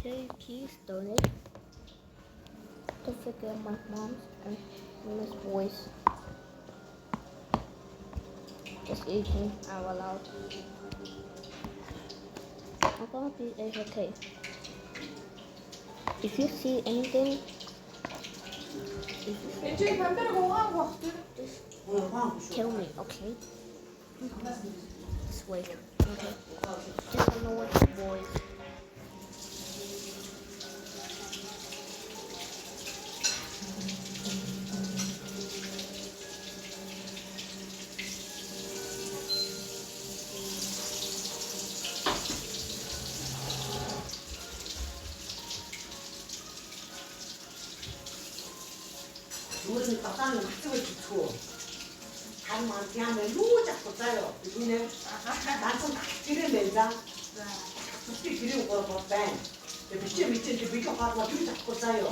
Hey, please donate to figure my mom's and Miss voice. Just eating out loud. I'm gonna be okay. If you see anything, tell me, okay? Just wait, okay? Just ignore the voice. 우리는 떡상을 맞추고 주고 다만 그냥 누구 잡고 짜요. 이거는 난좀 기름 내자. 죽기 기름 걸어 볼때 미친 미쳐 가고 누구 잡고 짜요.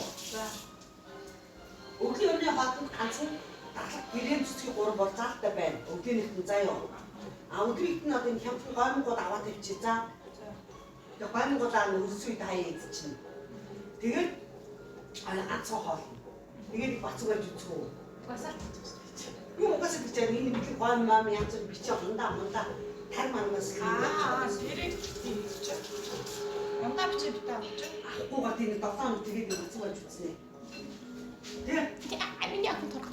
어디 언니 봐도 간총 딱 기름 죽기 걸어 볼 짰다 배. 어디는 진짜요. 어디 있나 된 향수 가는 거 나와 됐지자. 저 가는 거 다 우수이 다 해지. 되게 안 쳐하. 이게 맞춰가 주고. 이거 못 가서 그때 이 이렇게 과한 마음이 양쪽 비춰간다 뭔다 다른 마음을 쓰는 미리 있죠. 영감 비치 비타 있죠. 그거 같은 떡상 되게 맞춰가 주지. 네. 아니, 안 털어.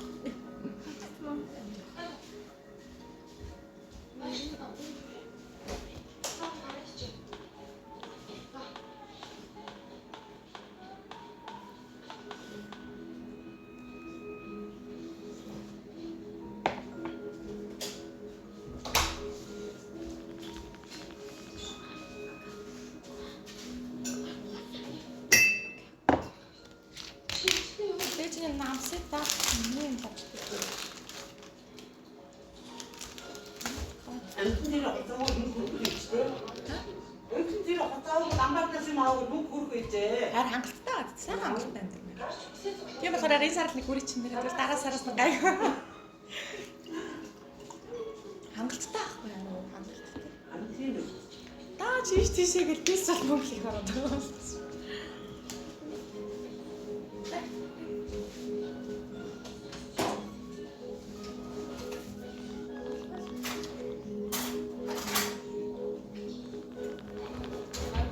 Дээжийн намсаа юм бачдаг. 엠튼디를 어쩌고 눈 고르고 있지? 엠튼디를 어쩌고 남발까지 나오고 눈 고르고 있지? Харин хангалттай байна. Сайн хангалттай байна. Тийм болохоор энэ сард нэг үрий чинь нэрээ дараа сараас нэг гай. Хангалттай ахгүй юу? Хангалттай. 엠튼디. Таа чиш тийшээ гэл бис бол мөнгө хийх ороод байгаа.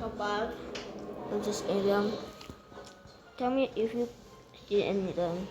About in this area. Tell me if you see anything.